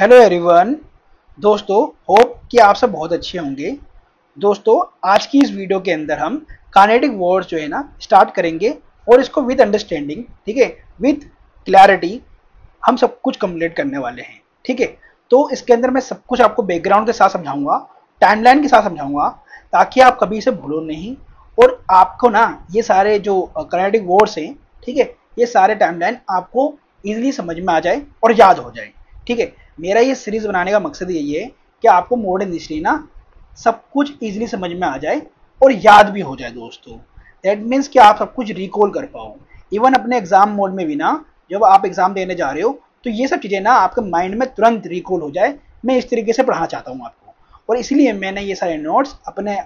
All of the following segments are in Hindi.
Hello everyone. दोस्तों, होप कि आप सब बहुत अच्छे होंगे। दोस्तों, आज की इस वीडियो के अंदर हम काइनेटिक वर्ड्स जो है ना स्टार्ट करेंगे और इसको विद अंडरस्टैंडिंग, ठीक है, विद क्लैरिटी हम सब कुछ कंप्लीट करने वाले हैं। ठीक है, तो इसके अंदर मैं सब कुछ आपको बैकग्राउंड के साथ समझाऊंगा, टाइमलाइन के साथ समझाऊंगा, ताकि आप कभी इसे भूलो नहीं और आपको ना ये सारे जो काइनेटिक वर्ड्स हैं, ठीक है, ये सारे टाइमलाइन आपको इजीली समझ में आ जाए और याद हो जाए। ठीक है, मेरा ये सीरीज बनाने का मकसद यही है कि आपको मॉडर्न हिस्ट्री ना सब कुछ इजीली समझ में आ जाए और याद भी हो जाए। दोस्तों, दैट मीन्स कि आप सब कुछ रिकॉल कर पाओ, इवन अपने एग्जाम मोड में भी ना, जब आप एग्जाम देने जा रहे हो तो ये सब चीज़ें ना आपके माइंड में तुरंत रिकॉल हो जाए। मैं इस तरीके से पढ़ाना चाहता हूँ आपको, और इसलिए मैंने ये सारे नोट्स अपने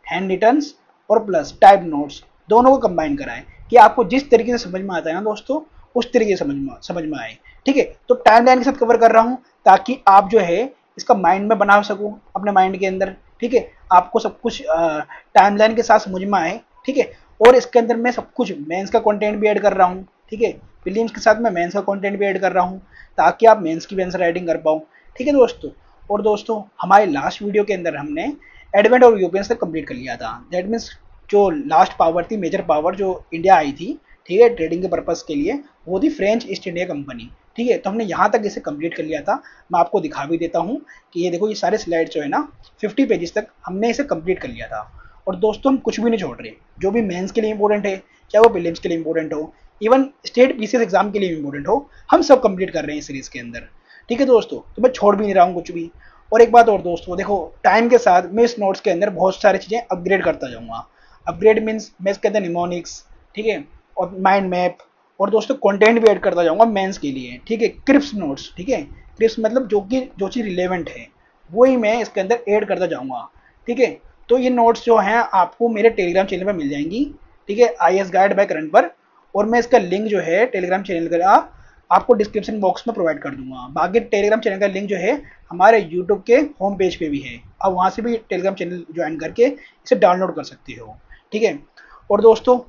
हैंड रिटन्स और प्लस टाइप नोट्स दोनों को कंबाइन करा है कि आपको जिस तरीके से समझ में आता है ना दोस्तों, उस तरीके से समझ में आए। ठीक है, तो टाइम लाइन के साथ कवर कर रहा हूँ ताकि आप जो है इसका माइंड में बना सकूँ अपने माइंड के अंदर। ठीक है, आपको सब कुछ टाइम लाइन के साथ समझ में आए। ठीक है, और इसके अंदर मैं सब कुछ मेंस का कंटेंट भी ऐड कर रहा हूँ। ठीक है, प्रीलिम्स के साथ मैं मेंस का कंटेंट भी ऐड कर रहा हूँ ताकि आप मेंस की भी आंसर राइटिंग कर पाओ। ठीक है दोस्तों, और दोस्तों हमारे लास्ट वीडियो के अंदर हमने एडवेंट और यूरोपियंस तक कंप्लीट कर लिया था। दैट मीन्स जो लास्ट पावर थी, मेजर पावर जो इंडिया आई थी, ठीक है, ट्रेडिंग के पर्पज़ के लिए, वो थी फ्रेंच ईस्ट इंडिया कंपनी। ठीक है, तो हमने यहाँ तक इसे कंप्लीट कर लिया था। मैं आपको दिखा भी देता हूँ कि ये देखो, ये सारे स्लाइड जो है ना 50 पेजेस तक हमने इसे कंप्लीट कर लिया था। और दोस्तों, हम कुछ भी नहीं छोड़ रहे, जो भी मेंस के लिए इंपॉर्टेंट है, चाहे वो प्रीलिम्स के लिए इंपॉर्टेंट हो, इवन स्टेट पीसीएस एग्जाम के लिए इंपॉर्टेंट हो, हम सब कंप्लीट कर रहे हैं इस सीरीज के अंदर। ठीक है दोस्तों, तो मैं छोड़ भी नहीं रहा हूँ कुछ भी। और एक बात और दोस्तों, देखो टाइम के साथ मैं इस नोट्स के अंदर बहुत सारी चीज़ें अपग्रेड करता जाऊँगा। अपग्रेड मीन्स मैं इसके अंदर निमोनिक्स, ठीक है, और माइंड मैप, और दोस्तों कंटेंट भी ऐड करता जाऊंगा मेंस के लिए। ठीक है, क्रिप्स नोट्स, ठीक है, क्रिप्स मतलब जो चीज़ रिलेवेंट है वही मैं इसके अंदर ऐड करता जाऊंगा। ठीक है, तो ये नोट्स जो हैं आपको मेरे टेलीग्राम चैनल पर मिल जाएंगी। ठीक है, आईएएस गाइड बाय करंट पर, और मैं इसका लिंक जो है टेलीग्राम चैनल का आपको डिस्क्रिप्शन बॉक्स में प्रोवाइड कर दूंगा। बाकी टेलीग्राम चैनल का लिंक जो है हमारे यूट्यूब के होम पेज पे भी है, आप वहाँ से भी टेलीग्राम चैनल ज्वाइन करके इसे डाउनलोड कर सकते हो। ठीक है, और दोस्तों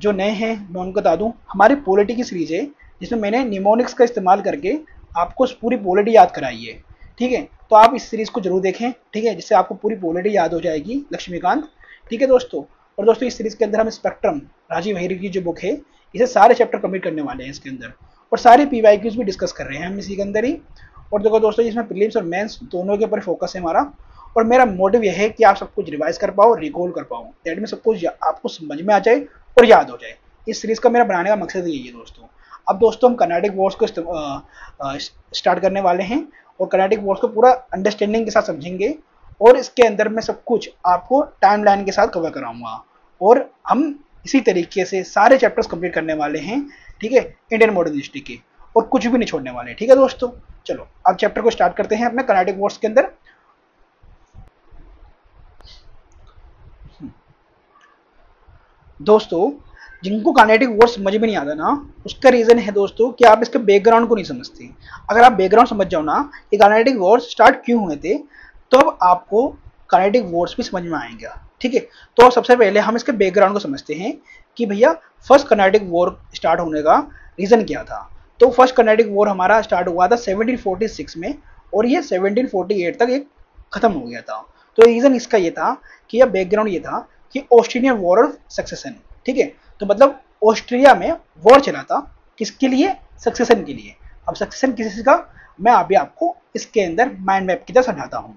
जो नए हैं मैं उनको बता दूं, हमारी पॉलिटी की सीरीज है जिसमें मैंने निमोनिक्स का इस्तेमाल करके आपको पूरी पॉलिटी याद कराई है। ठीक है, तो आप इस सीरीज को जरूर देखें। ठीक है, जिससे आपको पूरी पॉलिटी याद हो जाएगी, लक्ष्मीकांत। ठीक है दोस्तों, और दोस्तों इस सीरीज के अंदर हम स्पेक्ट्रम, राजीव हेरी की जो बुक है, इसे सारे चैप्टर कंप्लीट करने वाले हैं इसके अंदर, और सारे पीवाईक्यूज भी डिस्कस कर रहे हैं हम इसी के अंदर ही। और देखो दोस्तों, इसमें प्रीलिम्स और मेंस दोनों के ऊपर फोकस है हमारा, और मेरा मोटिव यह है कि आप सब कुछ रिवाइज कर पाओ, रिकॉल कर पाओ, दैट में सब कुछ आपको समझ में आ जाए और याद हो जाए। इस सीरीज का मेरा बनाने का मकसद यही है दोस्तों। अब दोस्तों हम कर्नाटिक वर्ड्स को स्टार्ट करने वाले हैं, और कर्नाटिक वर्ड्स को पूरा अंडरस्टैंडिंग के साथ समझेंगे, और इसके अंदर मैं सब कुछ आपको टाइम लाइन के साथ कवर कराऊंगा, और हम इसी तरीके से सारे चैप्टर्स कंप्लीट करने वाले हैं। ठीक है, इंडियन मॉडर्न हिस्ट्री के, और कुछ भी नहीं छोड़ने वाले। ठीक है दोस्तों, चलो अब चैप्टर को स्टार्ट करते हैं अपने कर्नाटिक वर्ड्स के अंदर। दोस्तों, जिनको काइनेटिक वर्ड समझ में नहीं आता ना, उसका रीज़न है दोस्तों कि आप इसके बैकग्राउंड को नहीं समझते। अगर आप बैकग्राउंड समझ जाओ ना कि काइनेटिक वर्ड्स स्टार्ट क्यों हुए थे, तो अब आपको काइनेटिक वर्ड्स भी समझ में आएंगे। ठीक है, तो सबसे पहले हम इसके बैकग्राउंड को समझते हैं कि भैया फर्स्ट कर्नाटिक वॉर स्टार्ट होने का रीज़न क्या था। तो फर्स्ट कर्नाटिक वॉर हमारा स्टार्ट हुआ था 1746 में, और ये 1748 तक एक खत्म हो गया था। तो रीज़न इसका ये था कि यह बैकग्राउंड ये था कि ऑस्ट्रेलियन वॉर ऑफ सक्सेशन। ठीक है, तो मतलब ऑस्ट्रिया में वॉर चला था, किसके लिए? सक्सेशन के लिए। अब सक्सेशन किसी का, मैं अभी आपको इसके अंदर माइंड मैप की तरह समझाता हूँ।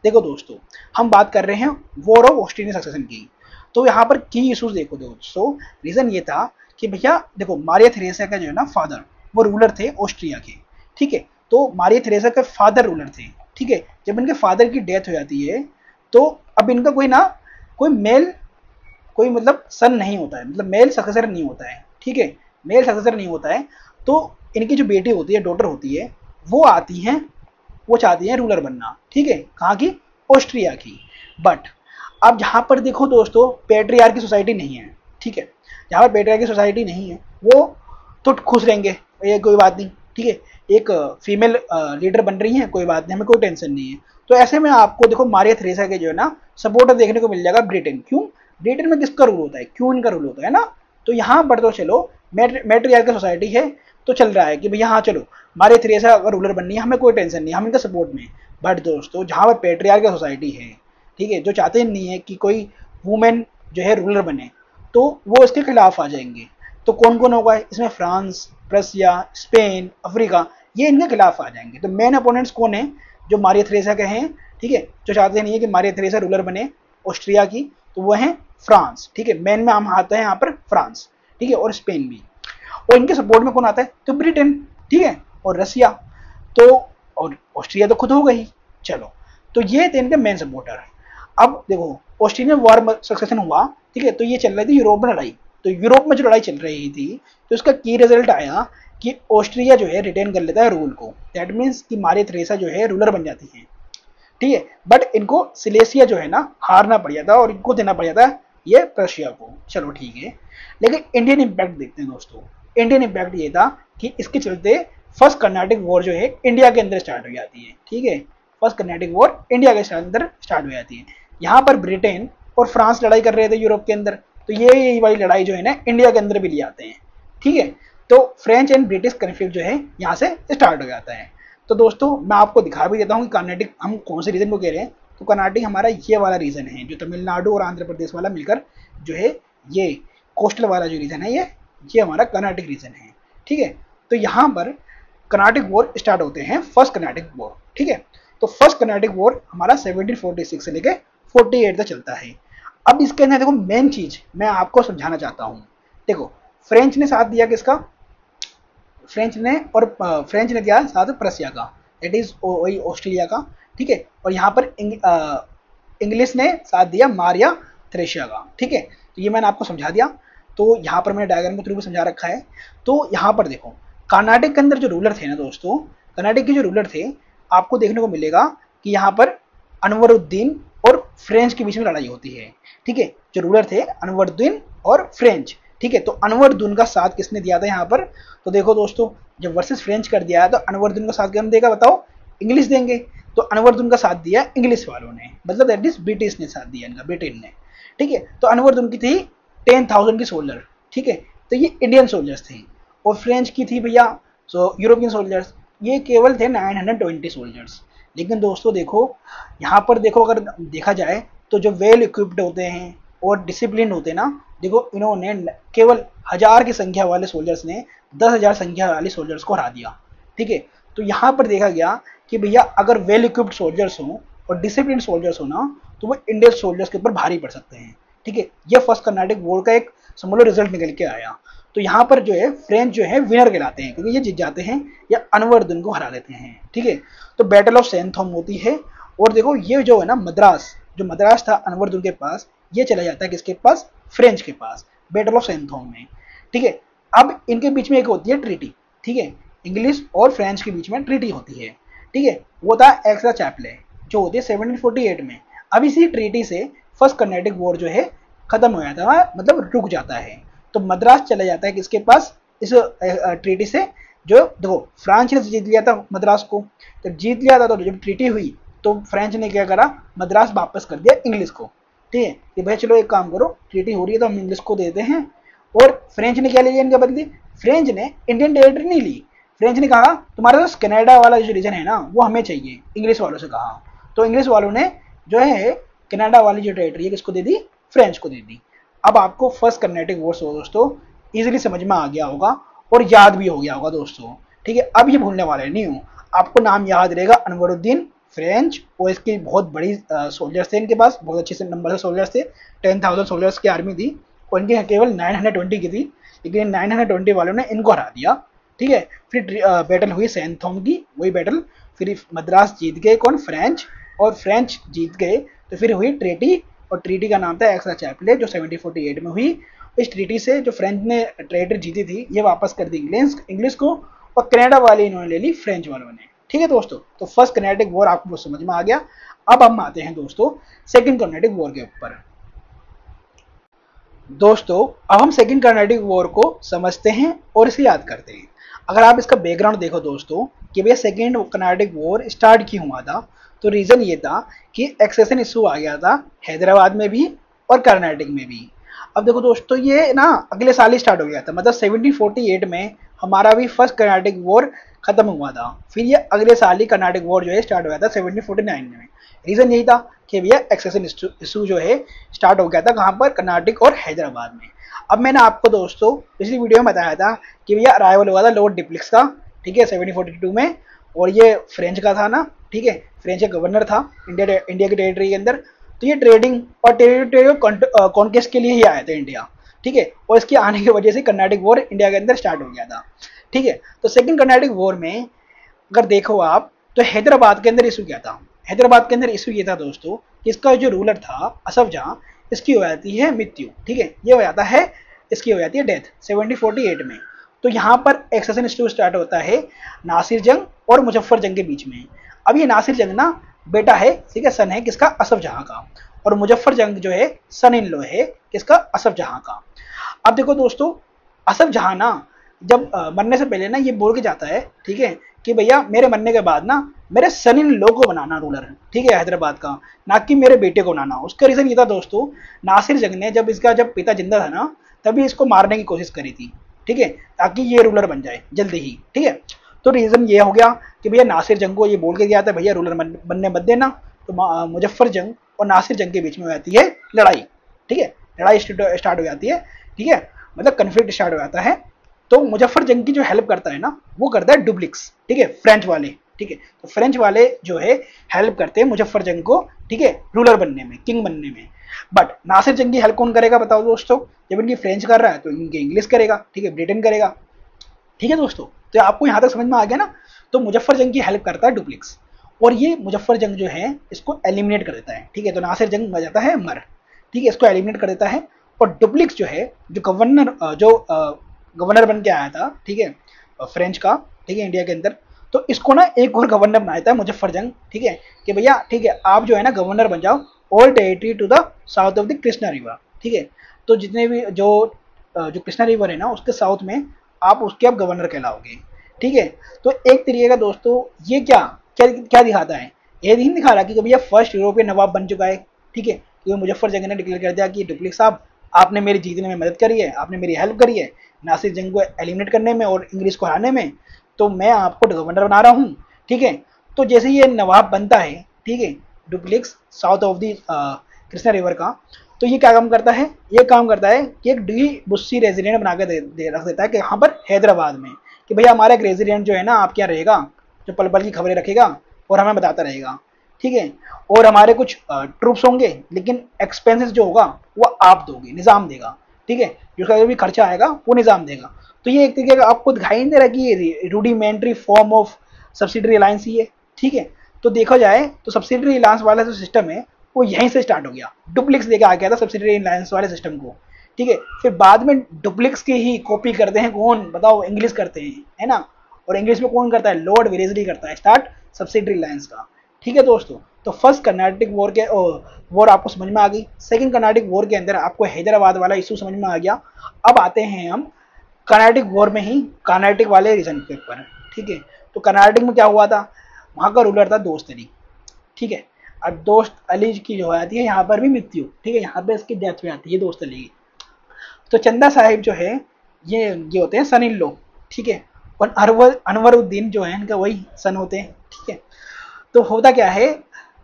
देखो दोस्तों, हम बात कर रहे हैं वॉर ऑफ ऑस्ट्रेलियन सक्सेशन की। तो यहाँ पर की इशूज देखो दोस्तों, रीजन ये था कि भैया देखो, मारिया थेरेसा का जो है ना फादर, वो रूलर थे ऑस्ट्रिया के। ठीक है, तो मारिया थेरेसा के फादर रूलर थे। ठीक है, जब इनके फादर की डेथ हो जाती है, तो अब इनका कोई मेल, कोई मतलब सन नहीं होता है, मतलब मेल सक्सेसर नहीं होता है। ठीक है, मेल सक्सेसर नहीं होता है, तो इनकी जो बेटी होती है, डॉटर होती है, वो आती हैं, वो चाहती हैं रूलर बनना। ठीक है, कहाँ की? ऑस्ट्रिया की। बट अब जहाँ पर देखो दोस्तों, पेट्रियार्की सोसाइटी नहीं है। ठीक है, जहाँ पर पेट्रियार्की सोसाइटी नहीं है, वो तो खुश रहेंगे, ये कोई बात नहीं। ठीक है, एक फीमेल लीडर बन रही है, कोई बात नहीं, हमें कोई टेंशन नहीं है। तो ऐसे में आपको देखो मारिया थेरेसा के जो है ना सपोर्टर देखने को मिल जाएगा ब्रिटेन। क्यों? ब्रिटेन में किसका रूल होता है? क्यों इनका रूल होता है ना। तो यहाँ पर तो चलो मैट्रियार्कल सोसाइटी है, तो चल रहा है कि भैया हाँ चलो मारिया थेरेसा अगर रूलर बननी है हमें कोई टेंशन नहीं, हम इनका सपोर्ट में। बट दोस्तों जहाँ पर पेट्रियार्कल सोसाइटी है, ठीक है, जो चाहते नहीं है कि कोई वुमेन जो है रूलर बने, तो वो इसके खिलाफ आ जाएंगे। तो कौन कौन होगा इसमें? फ्रांस, रसिया, स्पेन, अफ्रीका, ये इनके खिलाफ आ जाएंगे। तो मेन अपोनेंट्स कौन है? जो मारिया थेरेसा के हैं, ठीक है, जो चाहते नहीं है कि मारिया थेरेसा रूलर बने ऑस्ट्रिया की, तो वो है फ्रांस, ठीक है, मेन में हम आते हैं यहाँ पर फ्रांस, ठीक है, और स्पेन भी। और इनके सपोर्ट में कौन आता है? तो ब्रिटेन, ठीक है, और रसिया, तो और ऑस्ट्रिया तो खुद हो गई। चलो, तो ये थे इनके मेन सपोर्टर। अब देखो ऑस्ट्रियन वॉर सक्सेशन हुआ, ठीक है, तो ये चल रही थी यूरोप में लड़ाई। तो यूरोप में जो लड़ाई चल रही थी, तो उसका की रिजल्ट आया कि ऑस्ट्रिया जो है रिटेन कर लेता है रूल को। दैट मीन्स कि मारिया थेरेसा जो है रूलर बन जाती है, ठीक है। बट इनको सिलेसिया जो है ना हारना पड़ जाता और इनको देना पड़ जाता ये प्रशिया को। चलो ठीक है, लेकिन इंडियन इम्पैक्ट देखते हैं दोस्तों। इंडियन इम्पैक्ट ये था कि इसके चलते फर्स्ट कर्नाटिक वॉर जो है इंडिया के अंदर स्टार्ट हो जाती है, ठीक है। फर्स्ट कर्नाटिक वॉर इंडिया के अंदर स्टार्ट हो जाती है। यहाँ पर ब्रिटेन और फ्रांस लड़ाई कर रहे थे यूरोप के अंदर, तो ये वाली लड़ाई जो है ना इंडिया के अंदर भी ले आते हैं, ठीक है। तो फ्रेंच एंड ब्रिटिश कन्फ्लिक्ट जो है यहाँ से स्टार्ट हो जाता है। तो दोस्तों मैं आपको दिखा भी देता हूँ कि कर्नाटिक हम कौन से रीजन को कह रहे हैं। तो कर्नाटिक हमारा ये वाला रीजन है, जो तमिलनाडु और आंध्र प्रदेश वाला मिलकर जो है ये कोस्टल वाला जो रीजन है, ये हमारा कर्नाटिक रीजन है, ठीक है। तो यहाँ पर कर्नाटिक वॉर स्टार्ट होते हैं, फर्स्ट कर्नाटिक वॉर, ठीक है। तो फर्स्ट कर्नाटिक वॉर हमारा 1746 से लेके 48 तक चलता है। अब इसके अंदर देखो मेन चीज मैं आपको समझाना चाहता हूँ। देखो फ्रेंच ने साथ दिया किसका? फ्रेंच ने दिया साथ प्रसिया का, दैट इज वही ऑस्ट्रेलिया का, ठीक है। और यहाँ पर इंग्लिश ने साथ दिया मारिया थ्रेशिया का, ठीक है। तो ये मैंने आपको समझा दिया। तो यहाँ पर मैंने डायग्राम के थ्रू भी समझा रखा है। तो यहाँ पर देखो कर्नाटक के अंदर जो रूलर थे ना दोस्तों, कर्नाटक के जो रूलर थे, आपको देखने को मिलेगा कि यहाँ पर अनवरुद्दीन और फ्रेंच के बीच में लड़ाई होती है, ठीक है। जो रूलर थे अनवरुद्दीन और फ्रेंच, ठीक है। तो अनवरुद्दीन का साथ किसने दिया था यहाँ पर? तो देखो दोस्तों, जब वर्सेस फ्रेंच कर दिया है तो अनवरुद्दीन का साथ किसने देगा बताओ? इंग्लिश देंगे। तो अनवरुद्दीन का साथ दिया इंग्लिश वालों ने, मतलब दैट इज ब्रिटिश ने साथ दिया इनका, ब्रिटेन ने, ठीक है। तो अनवरुद्दीन की थी 10,000 की सोल्जर, ठीक है। तो ये इंडियन सोल्जर्स थे। और फ्रेंच की थी भैया यूरोपियन सोल्जर्स, ये केवल थे 920 सोल्जर्स। लेकिन दोस्तों देखो यहाँ पर देखो, अगर देखा जाए तो जो वेल इक्विप्ड होते हैं और डिसिप्लिन होते हैं ना, देखो इन्होंने केवल 1000 की संख्या वाले सोल्जर्स ने 10,000 संख्या वाले सोल्जर्स को हरा दिया, ठीक है। तो यहाँ पर देखा गया कि भैया अगर वेल इक्विप्ड सोल्जर्स हो और डिसिप्लिन सोल्जर्स हो ना, तो वो इंडियन सोल्जर्स के ऊपर भारी पड़ सकते हैं, ठीक है। ये फर्स्ट कर्नाटिक वॉर का एक समझ लो रिजल्ट निकल के आया। तो यहाँ पर जो है फ्रेंच जो है विनर कहलाते हैं, क्योंकि ये जीत जाते हैं या अनवरुद्दीन को हरा देते हैं, ठीक है। तो बैटल ऑफ सैंथोम होती है। और देखो ये जो है ना मद्रास, जो मद्रास था अनवरुद्दीन के पास, ये चला जाता है किसके पास? फ्रेंच के पास, बैटल ऑफ सैंथोम में, ठीक है। अब इनके बीच में एक होती है ट्रीटी, ठीक है, इंग्लिश और फ्रेंच के बीच में ट्रीटी होती है, ठीक है। वो था एक्स्ट्रा चैपले, जो होती है 1748 में। अब इसी ट्रीटी से फर्स्ट कर्नाटिक वॉर जो है खत्म हो जाता है, मतलब रुक जाता है। तो मद्रास चला जाता है किसके पास? इस ट्रीटी से। जो देखो फ्रांस ने जीत लिया था मद्रास को, जब जीत लिया था तो जब ट्रीटी हुई तो फ्रेंच ने क्या करा? मद्रास वापस कर दिया इंग्लिश को, ठीक है, कि भाई चलो एक काम करो, ट्रीटी हो रही है तो हम इंग्लिश को देते हैं। और फ्रेंच ने क्या ले लिया इनके बदले? फ्रेंच ने इंडियन टेरिटरी नहीं ली, फ्रेंच ने कहा तुम्हारा जो कनाडा वाला जो रीजन है ना वो हमें चाहिए, इंग्लिश वालों से कहा। तो इंग्लिश वालों ने जो है कनाडा वाली जो टेरिटरी है किसको दे दी? फ्रेंच को दे दी। अब आपको फर्स्ट कर्नाटिक वॉर दोस्तों इजीली समझ में आ गया होगा और याद भी हो गया होगा दोस्तों, ठीक है। अब ये भूलने वाले नहीं हूँ, आपको नाम याद रहेगा अनवरुद्दीन, फ्रेंच, और इसकी बहुत बड़ी सोल्जर्स थे इनके पास, बहुत अच्छे से नंबर से सोल्जर्स थे, 10,000 सोल्जर्स की आर्मी थी, और इनकी केवल 920 की थी, लेकिन 920 वालों ने इनको हरा दिया, ठीक है। फिर बैटल हुई सैंथोम की, वही बैटल, फिर मद्रास जीत गए कौन? फ्रेंच, और फ्रेंच जीत गए तो फिर हुई ट्रीटी, और ट्रीटी का नाम था एक्स्ट्रा चैपले, जो 1748 में हुई। इस ट्रीटी से जो फ्रेंच ने टेरिटरी जीती थी ये वापस कर दी इंग्लिश को, और कनाडा वाले इन्होंने ले ली फ्रेंच वालों ने, ठीक है दोस्तों। तो फर्स्ट कर्नाटिक वॉर आपको समझ में आ गया। अब हम आते हैं दोस्तों सेकंड कर्नाटिक वॉर के ऊपर। दोस्तों अब हम सेकंड कर्नाटिक वॉर को समझते हैं और इसे याद करते हैं। अगर आप इसका बैकग्राउंड देखो दोस्तों कि भैया सेकंड कर्नाटिक वॉर स्टार्ट क्यों हुआ था, तो रीजन ये था कि एक्सेशन इशू आ गया था हैदराबाद में भी और कर्नाटक में भी। अब देखो दोस्तों ये ना अगले साल ही स्टार्ट हो गया था, मतलब 1748 में हमारा भी फर्स्ट कर्नाटिक वॉर खत्म हुआ था। फिर ये अगले साल ही कर्नाटिक वॉर जो है स्टार्ट हुआ था 1749 में। रीजन यही था कि भैया एक्सेशन इशू जो है स्टार्ट हो गया था कहाँ पर, कर्नाटक और हैदराबाद में। अब मैंने आपको दोस्तों पिछली वीडियो में बताया था कि भैया अराइवल हुआ था लॉर्ड डिप्लिक्स का, ठीक है, 1742 में, और ये फ्रेंच का था ना, ठीक है, फ्रेंच का गवर्नर था इंडिया की टेरिटरी के अंदर। तो ये ट्रेडिंग और टेरिटोरियल कॉन्केस्ट के लिए ही आया था इंडिया, ठीक है, और इसके आने की वजह से कर्नाटिक वॉर इंडिया के अंदर स्टार्ट हो गया था, ठीक है। तो सेकंड कर्नाटिक वॉर में अगर देखो आप तो हैदराबाद के अंदर इशू क्या था, हैदराबाद के अंदर इशू ये था दोस्तों कि इसका जो रूलर था असफ जहां, इसकी हो जाती है मृत्यु, ठीक है, ये हो जाता है, इसकी हो जाती है डेथ 1748 में। तो यहाँ पर एक्सेशन इशू स्टार्ट होता है नासिर जंग और मुजफ्फर जंग के बीच में। अब ये नासिर जंग ना बेटा है, ठीक है, सन है किसका, असफ जहां का, और मुजफ्फर जंग जो है सन इन लॉ है किसका, असफ जहां का। अब देखो दोस्तों, असफ जहां ना जब मरने से पहले ना ये बोल के जाता है, ठीक है, कि भैया मेरे मरने के बाद ना मेरे सन इन लॉ को बनाना रूलर, ठीक है, हैदराबाद का, ना कि मेरे बेटे को बनाना। उसका रीजन ये था दोस्तों, नासिर जंग ने जब पिता जिंदा था ना तभी इसको मारने की कोशिश करी थी, ठीक है, ताकि ये रूलर बन जाए जल्दी ही, ठीक है। तो रीजन ये हो गया कि भैया नासिर जंग को ये बोल के गया था भैया रूलर बनने मत देना। तो मुजफ्फर जंग और नासिर जंग के बीच में हो जाती है लड़ाई, ठीक है, लड़ाई स्टार्ट हो जाती है, ठीक है, मतलब कन्फ्लिक्ट स्टार्ट हो जाता है। तो मुजफ्फर जंग की जो हेल्प करता है ना वो करता है डुप्लिक्स, ठीक है, फ्रेंच वाले, ठीक है। तो फ्रेंच वाले जो है हेल्प करते हैं मुजफ्फर जंग को, ठीक है, रूलर बनने में, किंग बनने में। बट नासिर जंग की हेल्प कौन करेगा बताओ दोस्तों, जब इनकी फ्रेंच कर रहा है तो इनकी इंग्लिश करेगा, ठीक है, ब्रिटेन करेगा, ठीक है दोस्तों। तो आपको यहाँ तक समझ में आ गया ना। तो मुजफ्फर जंग की हेल्प करता है डुप्लिक्स, और ये मुजफ्फर जंग जो है इसको एलिमिनेट कर देता है, ठीक है। तो नासिर जंग मर जाता है मर, ठीक है, इसको एलिमिनेट कर देता है। और डुप्लिक्स जो है जो गवर्नर बन के आया था, ठीक है, फ्रेंच का, ठीक है, इंडिया के अंदर, तो इसको ना एक और गवर्नर बनाया था मुजफ्फर जंग, ठीक है, कि भैया ठीक है आप जो है ना गवर्नर बन जाओ all territory to the south of the Krishna river, ठीक है। तो जितने भी जो कृष्णा रिवर है ना उसके साउथ में आप उसके अब गवर्नर कहलाओगे, ठीक है। तो एक तरीके का दोस्तों ये क्या क्या क्या दिखाता है, ये नहीं दिखा रहा कि भैया फर्स्ट यूरोपियन नवाब बन चुका है, ठीक है, क्योंकि मुजफ्फर जंग ने डिक्लेयर कर दिया कि डुप्लिक्स साहब आपने मेरी जीतने में मदद करी है, आपने मेरी हेल्प करी है नासिर जंग को एलिमिनेट करने में और इंग्लिश को हराने में, तो मैं आपको गवर्नर बना रहा हूँ, ठीक है। तो जैसे ये नवाब बनता है, ठीक है, duplex south of the Krishna river का, तो ये क्या काम करता है, ये काम करता है कि एक डी बुस्सी रेजिडेंट बना के रख देता है कि यहाँ पर हैदराबाद में, कि भैया हमारा एक रेजिडेंट जो है ना आपके यहाँ रहेगा, जो पल पल की खबरें रखेगा और हमें बताता रहेगा, ठीक है, और हमारे कुछ ट्रूप्स होंगे लेकिन एक्सपेंसेस जो होगा वो आप दोगे, निज़ाम देगा, ठीक है, जिसका जो भी खर्चा आएगा वो निज़ाम देगा। तो ये एक तरीके का आपको दिखाई नहीं दे रहा कि ये rudimentary form of subsidiary alliance ही है, ठीक है। तो देखा जाए तो सब्सिडरी अलायंस वाला जो सिस्टम है वो यहीं से स्टार्ट हो गया, डुप्लिक्स लेके आ गया था सब्सिडरी अलायंस वाले सिस्टम को, ठीक है। फिर बाद में डुप्लिक्स की ही कॉपी करते हैं कौन बताओ, इंग्लिश करते हैं, है ना, और इंग्लिश में कौन करता है, लॉर्ड वेलेस्ली करता है स्टार्ट सब्सिडरी अलायंस का, ठीक है दोस्तों। तो फर्स्ट कर्नाटिक वॉर के वॉर आपको समझ में आ गई। सेकंड कर्नाटिक वॉर के अंदर आपको हैदराबाद वाला इशू समझ में आ गया। अब आते हैं हम कर्नाटिक वॉर में ही कर्नाटिक वाले रीजन के ऊपर, ठीक है। तो कर्नाटिक में क्या हुआ था, वहां का रूलर था दोस्त अली, ठीक है। अब दोस्त अली की जो आती है यहाँ पर भी मृत्यु, ठीक है, यहाँ पे इसकी डेथ हो जाती है दोस्त अली की। तो चंदा साहिब जो है ये होते हैं सन इन लॉ, ठीक है, और अनवरुद्दीन जो है इनका वही सन होते हैं, ठीक है। तो होता क्या है,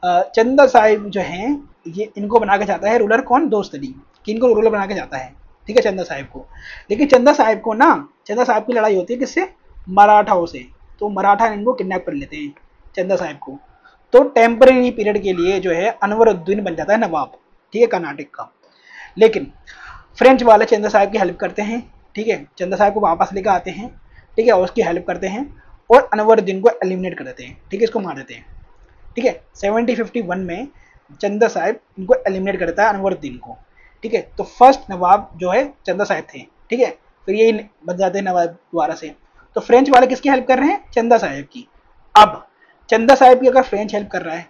चंदा साहिब जो हैं ये इनको बना के जाता है रूलर कौन, दोस्त अली, कि इनको रूलर बना के जाता है, ठीक है, चंदा साहिब को। लेकिन चंदा साहिब को ना, चंदा साहिब की लड़ाई होती है किससे, मराठाओं से। तो मराठा इनको किडनैप कर लेते हैं चंदा साहिब को। तो टेम्परेरी पीरियड के लिए जो है अनवरुद्दीन बन जाता है नवाब, ठीक है, कर्नाटक का। लेकिन फ्रेंच वाले चंदा साहिब की हेल्प करते हैं, ठीक है, चंदा साहिब को वापस लेकर आते हैं, ठीक है, और उसकी हेल्प करते हैं और अनवरुद्दीन को एलिमिनेट कर देते हैं, ठीक है, इसको मार देते हैं, ठीक है। 1751 में चंदा साहिब इनको एलिमिनेट करता है अनवरुद्दीन को, ठीक है। तो फर्स्ट नवाब जो है चंदा साहिब थे, ठीक है, फिर यही बन जाते हैं नवाब दोबारा से। तो फ्रेंच वाले किसकी हेल्प कर रहे हैं, चंदा साहिब की। अब चंदा साहिब की अगर फ्रेंच हेल्प कर रहा है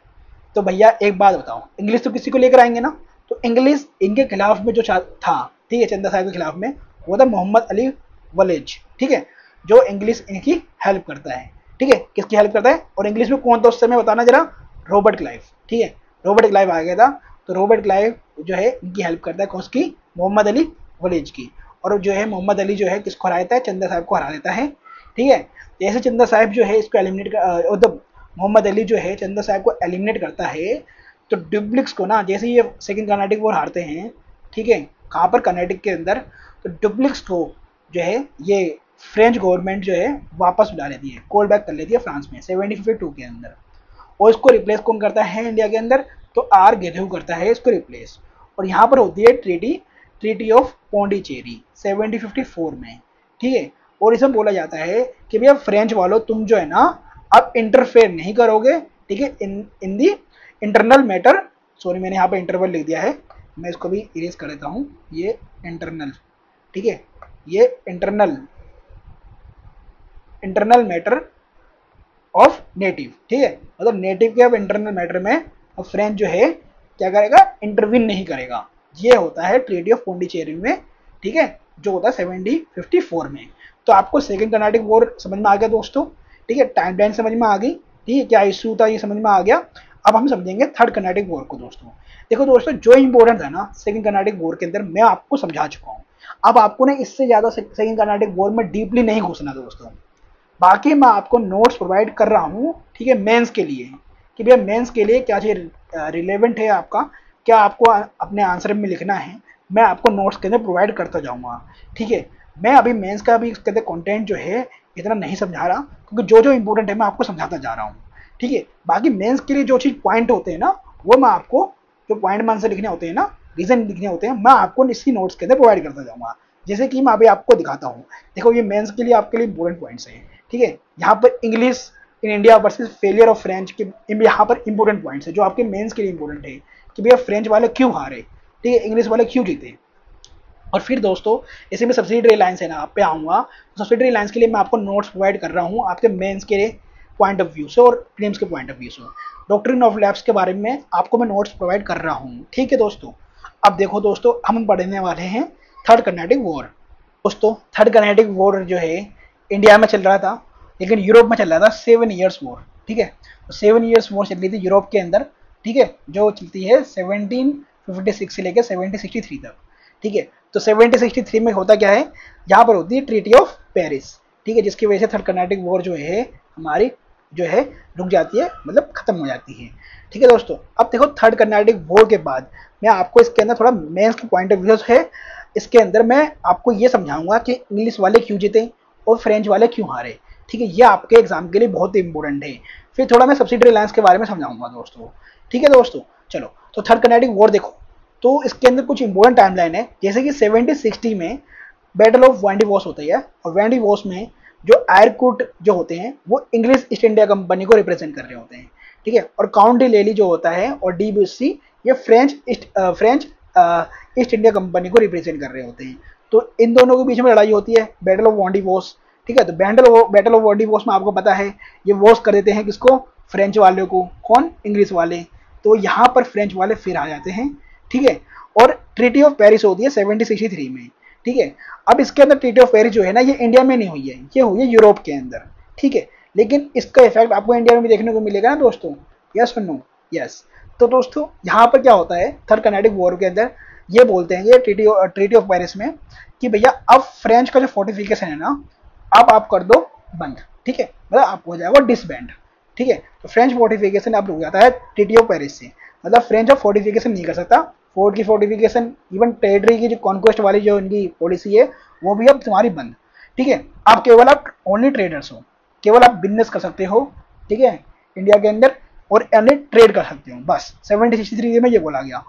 तो भैया एक बात बताओ, इंग्लिश तो किसी को लेकर आएंगे ना। तो इंग्लिश इनके खिलाफ में जो था, ठीक है, चंदा साहिब के खिलाफ में, वो था मोहम्मद अली वलेज, ठीक है, जो इंग्लिश इनकी हेल्प करता है, ठीक है, किसकी हेल्प करता है, और इंग्लिश में कौन था उस समय बताना जरा, रॉबर्ट क्लाइव, ठीक है, रॉबर्ट क्लाइव आ गया था। तो रॉबर्ट क्लाइव जो है इनकी हेल्प करता है, कौन की, मोहम्मद अली वलेज की। और जो है मोहम्मद अली जो है किसको हरा देता है, चंदा साहब को हरा देता है। ठीक है, जैसे चंदा साहब जो है इसको एलिमिनेट मतलब मोहम्मद अली जो है चंदा साहब को एलिमिनेट करता है, तो डुप्लिक्स को ना जैसे ये सेकंड कर्नाटिक वॉर हारते हैं, ठीक है, कहाँ पर, कर्नाटिक के अंदर, तो डुप्लिक्स को जो है ये फ्रेंच गवर्नमेंट जो है वापस बुला लेती है, कॉल बैक कर लेती है फ्रांस में 1752 के अंदर। और इसको रिप्लेस कौन करता है इंडिया के अंदर, तो आर गेथू करता है इसको रिप्लेस। और यहाँ पर होती है ट्रीटी, ट्रीटी ऑफ पौंडीचेरी 1754 में। ठीक है, और इसमें बोला जाता है कि भैया फ्रेंच वालों तुम जो है ना अब इंटरफेयर नहीं करोगे, ठीक है, इन दी इंटरनल मैटर, सॉरी मैंने यहाँ पे इंटरवल लिख दिया है, मैं इसको भी इरेज कर देता हूँ, ये इंटरनल, ठीक है, ये इंटरनल मैटर ऑफ नेटिव, ठीक है, मतलब नेटिव के अब इंटरनल मैटर में अब फ्रेंच जो है क्या करेगा, इंटरवीन नहीं करेगा। ये होता है ट्रीटी ऑफ पौंडीचेरी में, ठीक है, जो होता है 1754 में। तो आपको सेकंड कर्नाटिक वॉर समझ में आ गया दोस्तों, ठीक है, टाइमलाइन समझ में आ गई, ठीक है, क्या इशू था ये समझ में आ गया। अब हम समझेंगे थर्ड कर्नाटिक वॉर को दोस्तों। देखो दोस्तों, जो इंपॉर्टेंट है ना सेकंड कर्नाटिक वॉर के अंदर मैं आपको समझा चुका हूँ। अब आपको ना इससे ज्यादा सेकंड कर्नाटिक वॉर में डीपली नहीं घुसना दोस्तों। बाकी मैं आपको नोट्स प्रोवाइड कर रहा हूँ, ठीक है, मेंस के लिए, कि भैया मेंस के लिए क्या चीज रिलेवेंट है आपका, क्या आपको अपने आंसर में लिखना है, मैं आपको नोट्स के अंदर प्रोवाइड करता जाऊँगा। ठीक है, मैं अभी मेंस का भी इसके अंदर कंटेंट जो है इतना नहीं समझा रहा, क्योंकि जो जो इंपॉर्टेंट है मैं आपको समझाता जा रहा हूँ। ठीक है, बाकी मेंस के लिए जो चीज़ पॉइंट होते हैं ना, वो मैं आपको, जो पॉइंट में आंसर लिखने होते हैं ना, रीजन लिखने होते हैं, मैं आपको इसकी नोट्स के अंदर प्रोवाइड करता जाऊँगा। जैसे कि मैं अभी आपको दिखाता हूँ, देखो ये मेंस के लिए आपके लिए इंपॉर्टेंट पॉइंट्स हैं। ठीक है, यहाँ पर English in India versus failure of French के यहाँ पर इंपॉर्टेंट पॉइंट्स है जो आपके मेंस के लिए इंपॉर्टेंट है, कि भैया फ्रेंच वाले क्यों हारे, ठीक है, इंग्लिश वाले क्यों जीते। और फिर दोस्तों इसी में सब्सिडरी लाइन्स है ना, आप पे आऊँगा, सब्सिडरी लाइन्स के लिए मैं आपको नोट्स प्रोवाइड कर रहा हूँ आपके मेंस के पॉइंट ऑफ व्यू से और प्रीलिम्स के पॉइंट ऑफ व्यू से। डॉक्ट्रिन ऑफ लैब्स के बारे में आपको मैं नोट्स प्रोवाइड कर रहा हूँ। ठीक है दोस्तों, अब देखो दोस्तों हम पढ़ने वाले हैं थर्ड कर्नाटिक वॉर। दोस्तों थर्ड कर्नाटिक वॉर जो है इंडिया में चल रहा था, लेकिन यूरोप में चल रहा था 7 ईयर्स वॉर। ठीक है, तो 7 ईयर्स वॉर चल रही थी यूरोप के अंदर, ठीक है, जो चलती है 1756 से लेकर 1763 तक। ठीक है, तो 1763 में होता क्या है, यहाँ पर होती है ट्रीटी ऑफ पेरिस, ठीक है, जिसकी वजह से थर्ड कर्नाटिक वॉर जो है हमारी जो है रुक जाती है, मतलब खत्म हो जाती है। ठीक है दोस्तों, अब देखो थर्ड कर्नाटिक वॉर के बाद मैं आपको इसके अंदर थोड़ा मेंस के पॉइंट ऑफ व्यू है, इसके अंदर मैं आपको ये समझाऊंगा कि इंग्लिश वाले क्यों जीते और फ्रेंच वाले क्यों हारे। ठीक है, ये आपके एग्जाम के लिए बहुत ही इंपॉर्टेंट है। फिर थोड़ा मैं सब्सिडरी लाइन्स के बारे में समझाऊंगा दोस्तों। ठीक है दोस्तों, चलो तो थर्ड कर्नाटिक वॉर देखो, तो इसके अंदर कुछ इंपॉर्टेंट टाइमलाइन है, जैसे कि 1760 में बैटल ऑफ वैंडीवॉस होता है, और वैंडीवॉस में जो आयरकुट जो होते हैं वो इंग्लिश ईस्ट इंडिया कंपनी को रिप्रेजेंट कर रहे होते हैं। ठीक है, और काउंट डी लेली जो होता है और डीबीसी ये फ्रेंच ईस्ट इंडिया कंपनी को रिप्रेजेंट कर रहे होते हैं। तो इन दोनों के बीच में लड़ाई होती है, बैटल ऑफ वैंडीवॉस। ठीक है, तो बैटल ऑफ वैंडीवॉस में आपको पता है ये वॉस कर देते हैं किसको, फ्रेंच वाले को, कौन, इंग्लिश वाले। तो यहाँ पर फ्रेंच वाले फिर आ जाते हैं। ठीक है, और ट्रीटी ऑफ पेरिस होती है 1763 में। ठीक है, अब इसके अंदर ट्रीटी ऑफ पेरिस जो है ना ये इंडिया में नहीं हुई है, ये हुई है यूरोप के अंदर। ठीक है, लेकिन इसका इफेक्ट आपको इंडिया में भी देखने को मिलेगा ना दोस्तों, यस और नो, यस। तो दोस्तों यहाँ पर क्या होता है थर्ड कर्नाटिक वॉर के अंदर, ये बोलते हैं ये ट्रीटी ऑफ पेरिस में कि भैया अब फ्रेंच का जो फोर्टिफिकेशन है ना अब आप कर दो बंद। ठीक है, मतलब आप हो जाएगा डिसबैंड। ठीक है, तो फ्रेंच फोर्टिफिकेशन अब रुक जाता है ट्रीटी ऑफ पेरिस से, मतलब फ्रेंच अब फोर्टिफिकेशन नहीं कर सकता। फोर्ट की फोर्टिफिकेशन, इवन टेरिटरी की जो कॉन्क्वेस्ट वाली जो इनकी पॉलिसी है वो भी अब तुम्हारी बंद। ठीक है, आप केवल आप ओनली ट्रेडर्स हो, केवल आप बिजनेस कर सकते हो। ठीक है, इंडिया के अंदर, और ओनली ट्रेड कर सकते हो, बस 1763 में ये बोला गया।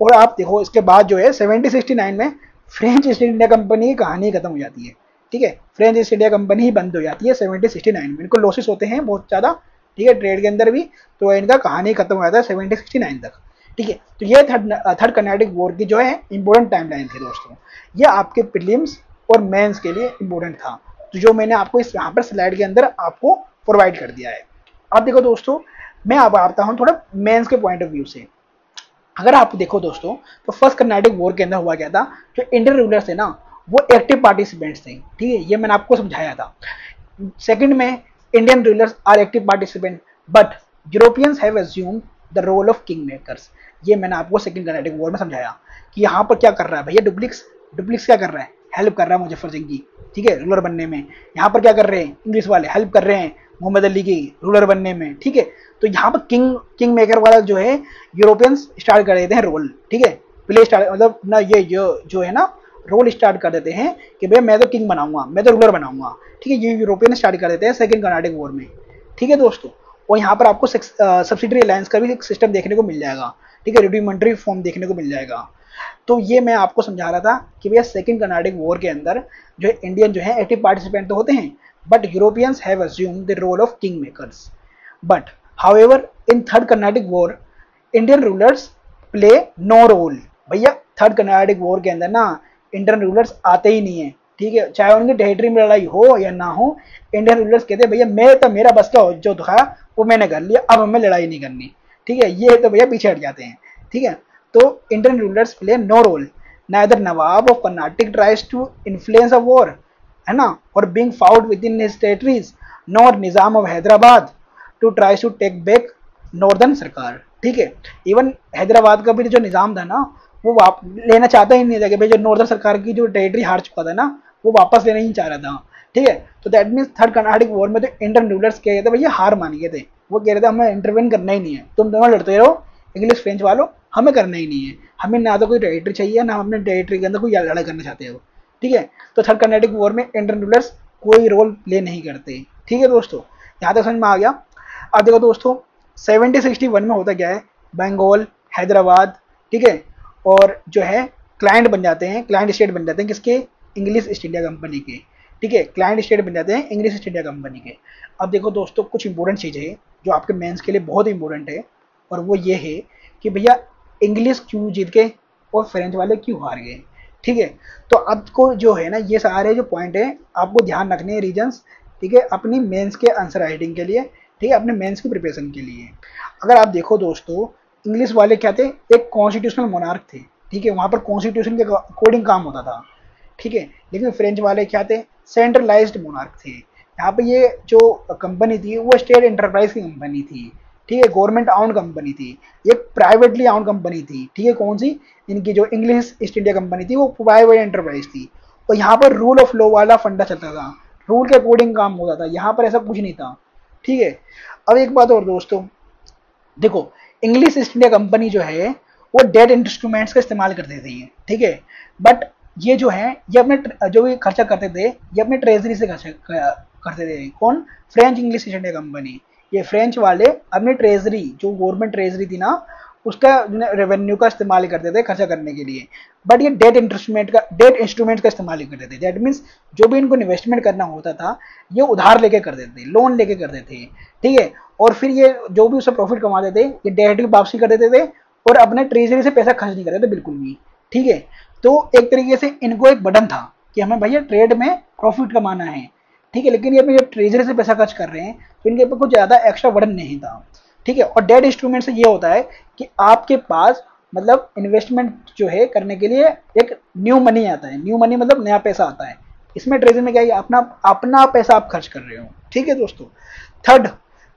और आप देखो इसके बाद जो है 1769 में फ्रेंच ईस्ट इंडिया कंपनी की कहानी खत्म हो जाती है। ठीक है, फ्रेंच ईस्ट इंडिया कंपनी ही बंद हो जाती है 1769 में, इनको लॉसेस होते हैं बहुत ज़्यादा। ठीक है, ट्रेड के अंदर भी, तो इनका कहानी खत्म हो जाता है 1769 तक। ठीक है, तो ये थर्ड कर्नाटिक वॉर की जो है इंपॉर्टेंट टाइमलाइन थी दोस्तों। ये आपके प्रीलिम्स और मेंस के लिए इंपॉर्टेंट था, तो जो मैंने आपको इस यहाँ पर स्लाइड के अंदर आपको प्रोवाइड कर दिया है। अब देखो दोस्तों, मैं अब आता हूँ थोड़ा मेंस के पॉइंट ऑफ व्यू से। अगर आप देखो दोस्तों, तो फर्स्ट कर्नाटिक वॉर के अंदर हुआ क्या था, जो इंडियन रूलर्स थे ना वो एक्टिव पार्टिसिपेंट्स थे। ठीक है, ये मैंने आपको समझाया था। सेकंड में Indian rulers are active participant, but Europeans have assumed the role of king makers. ये मैंने आपको सेकंड कर्नाटिक वॉर में समझाया कि यहाँ पर क्या कर रहा है भैया, डुप्लिक्स क्या कर रहा है, हेल्प कर रहा है मुजफ्फर सिंह की, ठीक है, रूलर बनने में। यहाँ पर क्या कर रहे हैं इंग्लिश वाले, हेल्प कर रहे हैं मोहम्मद अली की रूलर बनने में, ठीक है। तो यहाँ पर किंग मेकर वाला जो है यूरोपियंस स्टार्ट कर देते हैं रोल, ठीक है, प्ले स्टार्ट मतलब ना ये जो है ना रोल स्टार्ट कर देते हैं कि भैया मैं तो किंग बनाऊंगा, मैं तो रूलर बनाऊंगा, ठीक है। ये यूरोपियन स्टार्ट कर देते हैं सेकंड कर्नाटिक वॉर में, ठीक है दोस्तों। और यहाँ पर आपको सब्सिडरी अलायंस का भी एक सिस्टम देखने को मिल जाएगा, ठीक है, रुडिमेंट्री फॉर्म देखने को मिल जाएगा। तो ये मैं आपको समझा रहा था कि भैया सेकंड कर्नाटिक वॉर के अंदर जो इंडियन जो है एक्टिव पार्टिसिपेंट तो होते हैं, but Europeans have assumed the role of king makers. But however in third Carnatic war Indian rulers play no role. भैया थर्ड कर्नाटिक वॉर के अंदर ना इंडियन रूलर्स आते ही नहीं है, ठीक है, चाहे उनकी टेरिटरी में लड़ाई हो या ना हो। इंडियन रूलर्स कहते हैं भैया मैं तो मेरा बस का जो था वो मैंने कर लिया, अब हमें लड़ाई नहीं करनी, ठीक है, ये तो भैया पीछे हट जाते हैं, ठीक है। तो Indian rulers play no role, neither Nawab of Carnatic tries to influence a war, है ना, और being fought within his territories, nor Nizam of Hyderabad to try to take back northern Sarkar, ठीक है। इवन हैदराबाद का भी जो निजाम था ना वो लेना चाहता ही नहीं था कि भाई जो नॉर्दर्न सरकार की जो टेरिटरी हार चुका था ना वो वापस लेना ही चाह रहा था, ठीक है। तो that means third Carnatic war में तो इंडियन रूलर्स कह रहे थे भैया हार मान गए थे, वो कह रहे थे हमें इंटरवेन करना ही नहीं है, तुम दोनों लड़ते रहो इंग्लिश फ्रेंच वालों, हमें करना ही नहीं है, हमें ना तो कोई टेरिटरी चाहिए ना हम अपने टेरिटरी के अंदर कोई लड़ाई करना चाहते हो, ठीक है। तो थर्ड कर्नाटिक वॉर में इंडियन रूलर्स कोई रोल प्ले नहीं करते, ठीक है दोस्तों, यहाँ तक समझ में आ गया। अब देखो दोस्तों 1761 में होता क्या है, बंगाल हैदराबाद, ठीक है, और जो है क्लाइंट बन जाते हैं, क्लाइंट स्टेट बन जाते हैं किसके, इंग्लिश ईस्ट इंडिया कंपनी के, ठीक है, क्लाइंट स्टेट बन जाते हैं इंग्लिश ईस्ट इंडिया कंपनी के। अब देखो दोस्तों कुछ इंपॉर्टेंट चीज़ें है जो आपके मेंस के लिए बहुत इंपॉर्टेंट है, और वो ये है कि भैया इंग्लिश क्यों जीत गए और फ्रेंच वाले क्यों हार गए, ठीक है। तो आपको जो है ना ये सारे जो पॉइंट है आपको ध्यान रखने हैं रीजन्स, ठीक है, अपनी मेंस के आंसर राइटिंग के लिए, ठीक है, अपने मेंस की प्रिपरेशन के लिए। अगर आप देखो दोस्तों इंग्लिश वाले क्या थे, एक कॉन्स्टिट्यूशनल मोनार्क थे, ठीक है, वहाँ पर कॉन्स्टिट्यूशन के अकॉर्डिंग काम होता था, ठीक है। लेकिन फ्रेंच वाले क्या थे, सेंट्रलाइज्ड मोनार्क थे। यहाँ पे ये जो कंपनी थी वो स्टेट एंटरप्राइज की कंपनी थी, ठीक है, गवर्नमेंट आउंड कंपनी थी, ये प्राइवेटली आउंड कंपनी थी, ठीक है। कौन सी, इनकी जो इंग्लिश ईस्ट इंडिया कंपनी थी वो प्राइवेट एंटरप्राइज थी, और यहाँ पर रूल ऑफ लॉ वाला फंडा चलता था, रूल के अकॉर्डिंग काम होता था, यहाँ पर ऐसा कुछ नहीं था, ठीक है। अब एक बात और दोस्तों देखो इंग्लिश ईस्ट इंडिया कंपनी जो है वो डेट इंस्ट्रूमेंट्स का इस्तेमाल करते थे, ठीक है, बट ये जो है ये अपने जो भी खर्चा करते थे ये अपने ट्रेजरी से खर्चा करते थे। कौन, French English east India company, ये फ्रेंच वाले अपनी ट्रेजरी जो गवर्नमेंट ट्रेजरी थी ना उसका रेवेन्यू का इस्तेमाल करते थे खर्चा करने के लिए, बट ये डेट इंस्ट्रूमेंट का इस्तेमाल करते थे। दैट मीन्स जो भी इनको इन्वेस्टमेंट करना होता था ये उधार लेके करते थे, लोन लेके करते थे, ठीक है। और फिर ये जो भी उससे प्रॉफिट कमाते थे ये डेट की वापसी कर देते थे और अपने ट्रेजरी से पैसा खर्च नहीं करते थे बिल्कुल भी, ठीक है। तो एक तरीके से इनको एक बटन था कि हमें भैया ट्रेड में प्रॉफिट कमाना है, ठीक है, लेकिन ये अपने ट्रेजरी से पैसा खर्च कर रहे हैं तो इनके ऊपर कुछ ज़्यादा एक्स्ट्रा बर्डन नहीं था, ठीक है। और डेट इंस्ट्रूमेंट से ये होता है कि आपके पास मतलब इन्वेस्टमेंट जो है करने के लिए एक न्यू मनी आता है, न्यू मनी मतलब नया पैसा आता है, इसमें ट्रेजरी में क्या है अपना अपना पैसा आप खर्च कर रहे हो, ठीक है दोस्तों। थर्ड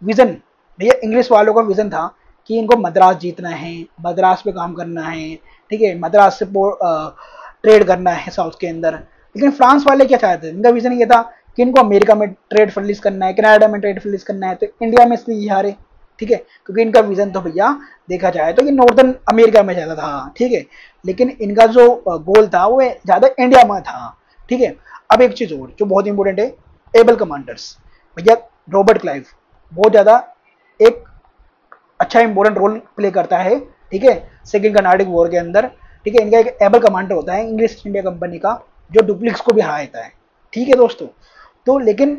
विजन, भैया इंग्लिश वालों का विजन था कि इनको मद्रास जीतना है, मद्रास पे काम करना है, ठीक है, मद्रास से ट्रेड करना है साउथ के अंदर। लेकिन फ्रांस वाले क्या चाहते थे, इनका विजन ये था कि इनको अमेरिका में ट्रेड फर्लिस करना है, कनाडा में ट्रेड फर्लिस करना है, तो इंडिया में इसलिए हारे, ठीक है, क्योंकि इनका विजन तो भैया देखा जाए तो कि नॉर्दर्न अमेरिका में ज़्यादा था, ठीक है, लेकिन इनका जो गोल था वो ज़्यादा इंडिया में था, ठीक है। अब एक चीज़ और जो बहुत इंपॉर्टेंट है, एबल कमांडर्स, भैया रॉबर्ट क्लाइव बहुत ज़्यादा एक अच्छा इंपॉर्टेंट रोल प्ले करता है, ठीक है, सेकेंड कर्नाटिक वॉर के अंदर, ठीक है। इनका एक एबल कमांडर होता है इंग्लिश इंडिया कंपनी का जो डुप्लिक्स को भी हरा देता है, ठीक है दोस्तों। तो लेकिन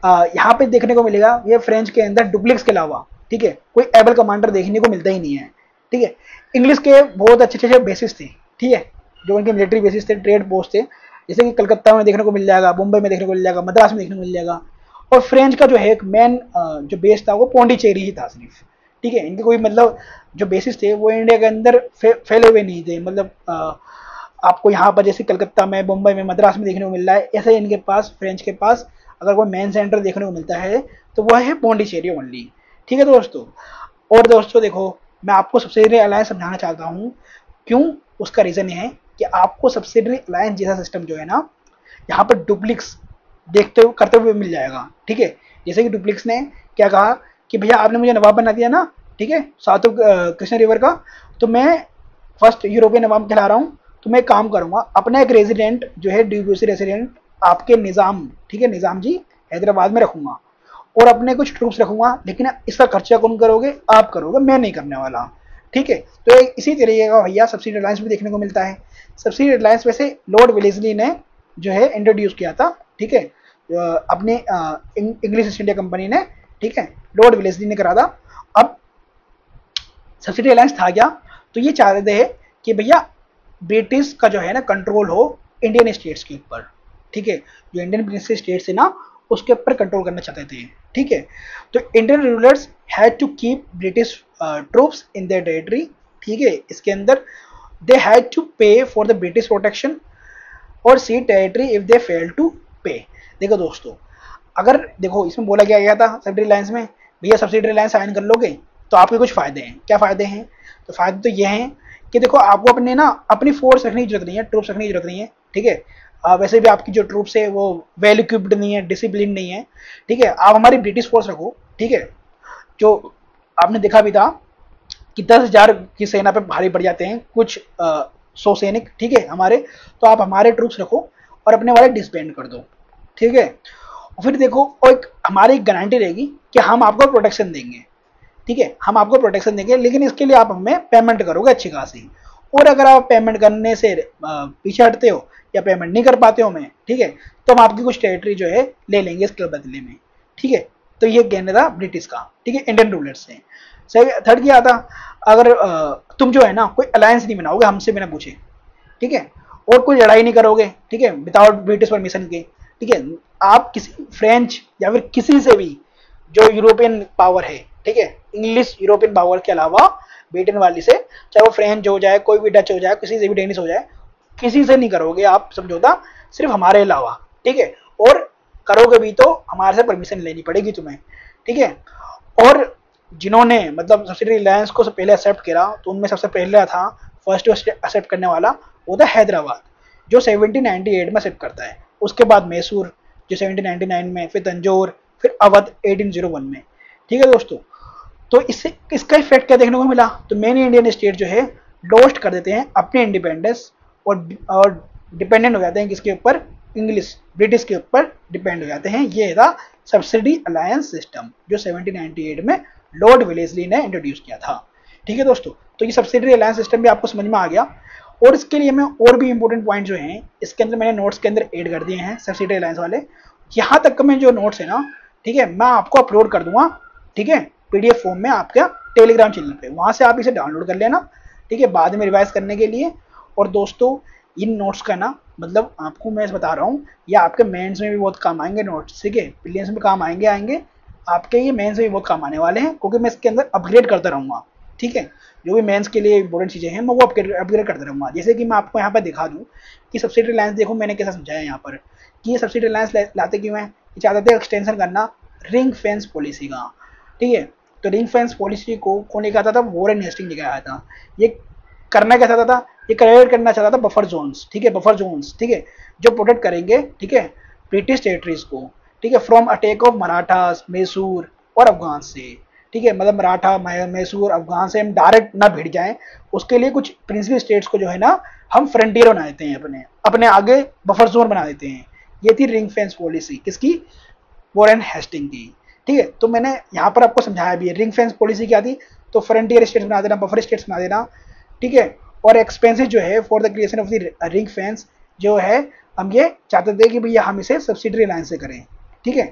यहाँ पे देखने को मिलेगा ये फ्रेंच के अंदर डुप्लिक्स के अलावा, ठीक है, कोई एबल कमांडर देखने को मिलता ही नहीं है, ठीक है। इंग्लिश के बहुत अच्छे अच्छे बेसिस थे, ठीक है, जो उनके मिलिट्री बेसिस थे, ट्रेड पोस्ट थे, जैसे कि कलकत्ता में देखने को मिल जाएगा, मुंबई में देखने को मिल जाएगा, मद्रास में देखने को मिल जाएगा। और फ्रेंच का जो है एक मेन जो बेस था वो पौंडीचेरी ही था सिर्फ, ठीक है। इनके कोई मतलब जो बेसिस थे वो इंडिया के अंदर फैले हुए नहीं थे, मतलब आपको यहाँ पर जैसे कलकत्ता में, मुंबई में, मद्रास में देखने को मिल रहा है, ऐसे इनके पास फ्रेंच के पास अगर कोई मेन सेंटर देखने को मिलता है तो वह है पौंडीचेरी ओनली, ठीक है दोस्तों। और दोस्तों देखो मैं आपको सबसे अलायंस समझाना चाहता हूँ, क्यों, उसका रीज़न है कि आपको सब्सिडरी अलायंस जैसा सिस्टम जो है ना यहाँ पर डुप्लिक्स देखते हुए करते हुए मिल जाएगा। ठीक है, जैसे कि डुप्लिक्स ने क्या कहा कि भैया आपने मुझे नवाब बना दिया ना, ठीक है, साउथ ऑफ कृष्णा रिवर का, तो मैं फर्स्ट यूरोपियन नवाब कहला रहा हूँ, तो मैं काम करूंगा अपना एक रेजिडेंट जो है ड्यूबूसी रेजिडेंट आपके निज़ाम, ठीक है, निज़ाम जी हैदराबाद में रखूंगा और अपने कुछ ट्रूप्स रखूंगा, लेकिन इसका खर्चा कौन करोगे, आप करोगे, मैं नहीं करने वाला। ठीक है, तो इसी तरीके का भैया सब्सिडी अलायंस भी देखने को मिलता है। सब्सिडी अलायंस वैसे लॉर्ड वेलेस्ली ने जो है इंट्रोड्यूस किया था। ठीक है, अपने इंग्लिश ईस्ट इंडिया कंपनी ने, ठीक है, लॉर्ड वेलेस्ली ने करा था। अब सब्सिडी अलायंस था क्या, तो ये चाह रहे थे कि भैया ब्रिटिश का जो है ना कंट्रोल हो इंडियन स्टेट्स के ऊपर। ठीक है, जो इंडियन प्रिंसेस स्टेट्स है ना उसके ऊपर कंट्रोल करना चाहते थे। ठीक है, तो Indian rulers had to keep British troops in their territory. ठीक है, इसके अंदर they had to pay for the British protection और cede territory if they fail to pay. देखो दोस्तों, अगर देखो इसमें बोला गया था सब्सिडी अलायंस में, भैया सब्सिडी अलायंस साइन कर लोगे तो आपके कुछ फायदे हैं। क्या फायदे हैं, तो फायदे तो ये हैं कि देखो आपको अपने ना अपनी फोर्स रखने की जरूरत नहीं है, ट्रूप्स रखने की जरूरत नहीं है। ठीक है, वैसे भी आपकी जो ट्रूप्स है वो वेल इक्विप्ड नहीं है, डिसिप्लिन नहीं है। ठीक है, आप हमारी ब्रिटिश फोर्स रखो। ठीक है, जो आपने देखा भी था कि 10,000 की सेना पे भारी पड़ जाते हैं कुछ 100 सैनिक। ठीक है हमारे, तो आप हमारे ट्रूप्स रखो और अपने वाले डिस्बैंड कर दो। ठीक है, और फिर देखो और एक हमारी एक गारंटी रहेगी कि हम आपको प्रोटेक्शन देंगे। ठीक है, हम आपको प्रोटेक्शन देंगे, लेकिन इसके लिए आप हमें पेमेंट करोगे अच्छी खासी। और अगर आप पेमेंट करने से पीछे हटते हो या पेमेंट नहीं कर पाते हो हमें, ठीक है, तो हम आपकी कुछ टेरिटरी जो है ले लेंगे इसके बदले में। ठीक है, तो ये कहना था ब्रिटिश का। ठीक है, इंडियन रूलर्स से। सही, थर्ड क्या था, अगर तुम जो है ना कोई अलायंस नहीं बनाओगे हमसे बिना पूछे, ठीक है, और कोई लड़ाई नहीं करोगे, ठीक है, विदाउट ब्रिटिश परमिशन के, ठीक है, आप किसी फ्रेंच या फिर किसी से भी जो यूरोपियन पावर है, ठीक है, इंग्लिश यूरोपियन पावर के अलावा ब्रिटेन वाली से, चाहे वो फ्रेंच हो जाए, कोई भी डच हो जाए, किसी से भी डेनिश हो जाए, किसी से नहीं करोगे आप समझौता, सिर्फ हमारे अलावा। ठीक है, और करोगे भी तो हमारे से परमिशन लेनी पड़ेगी तुम्हें। ठीक है, और जिन्होंने मतलब सब्सिडी अलायंस को पहले एक्सेप्ट किया तो उनमें सबसे पहले था फर्स्ट एक्सेप्ट करने वाला वो था हैदराबाद, जो 1798 में एक्सेप्ट करता है। उसके बाद मैसूर जो 1799 में, फिर तंजौर, फिर अवध 1801 में। ठीक है दोस्तों, तो इससे इसका इफेक्ट क्या देखने को मिला, तो मेन इंडियन स्टेट जो है लॉस्ट कर देते हैं अपने इंडिपेंडेंस और डिपेंडेंट हो जाते हैं किसके ऊपर, इंग्लिश ब्रिटिश के ऊपर डिपेंड हो जाते हैं। ये था सब्सिडी अलायंस सिस्टम जो 1798 में लॉर्ड वेलेस्ली ने इंट्रोड्यूस किया था। ठीक है दोस्तों, तो ये सब्सिडी अलायंस सिस्टम भी आपको समझ में आ गया। और इसके लिए मैं और भी इंपॉर्टेंट पॉइंट जो हैं इसके अंदर मैंने नोट्स के अंदर ऐड कर दिए हैं सब्सिडी अलायंस वाले। यहाँ तक का मैं जो नोट्स है ना, ठीक है, मैं आपको अपलोड कर दूंगा। ठीक है, पीडीएफ फॉर्म में आपका टेलीग्राम चैनल पे, वहां से आप इसे डाउनलोड कर लेना। ठीक है, बाद में रिवाइज करने के लिए। और दोस्तों इन नोट्स का ना मतलब आपको मैं बता रहा हूँ, ये आपके मेंस में भी बहुत काम आएंगे नोट्स। ठीक है, प्रीलिम्स में काम आएंगे आपके, ये मेंस में भी बहुत काम आने वाले हैं, क्योंकि मैं इसके अंदर अपग्रेड करता रहूँगा। ठीक है, जो भी मेंस के लिए इंपॉर्टेंट चीज़ें हैं मैं वो अपग्रेड करता रहूँगा। जैसे कि मैं आपको यहाँ पर दिखा दूँ कि सब्सिडी अलायंस देखो मैंने कैसा समझाया यहाँ पर कि ये सब्सिडी अलायंस लाते क्यों हैं, चाहते थे एक्सटेंशन करना रिंग फेंस पॉलिसी का। ठीक है, तो रिंग फेंस पॉलिसी को कौन लेकर आता था, वॉरेन हेस्टिंग्स लेकर आया था। ये करना क्या चाहता था, ये क्रिएट करना चाहता था बफर जोन्स। ठीक है, बफर जोन्स, ठीक है, जो प्रोटेक्ट करेंगे, ठीक है, ब्रिटिश टेरिटरीज को, ठीक है, from attack of Marathas, Mysore और अफगान से। ठीक है, मतलब मराठा, मैसूर, अफगान से हम डायरेक्ट ना भिड़ जाएं, उसके लिए कुछ प्रिंसिपल स्टेट्स को जो है ना हम फ्रंटियर बना देते हैं, अपने अपने आगे बफर जोन बना देते हैं। ये थी रिंग फेंस पॉलिसी किसकी, वॉरेन हेस्टिंग की। ठीक है, तो मैंने यहाँ पर आपको समझाया भी है रिंग फेंस पॉलिसी क्या थी, तो फ्रंटियर स्टेट्स बना देना, बफर स्टेट्स बना देना। ठीक है, और एक्सपेंसेस जो है for the creation of the ring fence जो है हम ये चाहते थे कि भैया हम इसे सब्सिडी अलायंस से करें। ठीक है,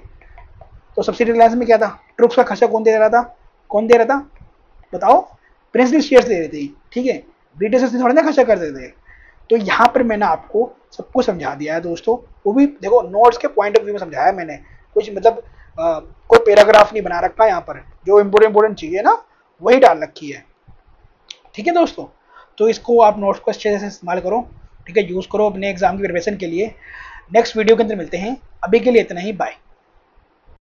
तो सब्सिडी अलायंस में क्या था, ट्रूप्स का खर्चा कौन दे रहा था, कौन दे रहा था बताओ, प्रिंसली स्टेट्स दे रहे थे। ठीक है, ब्रिटिशर्स थोड़ा ना खर्चा करते थे। तो यहाँ पर मैंने आपको सब कुछ समझा दिया है दोस्तों, वो भी देखो नोट्स के पॉइंट ऑफ व्यू में समझाया मैंने, कुछ मतलब कोई पैराग्राफ नहीं बना रखा यहाँ पर, जो इंपॉर्टेंट चीज़ें ना वही डाल रखी है। ठीक है दोस्तों, तो इसको आप नोट्स को अच्छे से इस्तेमाल करो। ठीक है, यूज़ करो अपने एग्जाम की प्रिपरेशन के लिए। नेक्स्ट वीडियो के अंदर मिलते हैं, अभी के लिए इतना ही, बाय।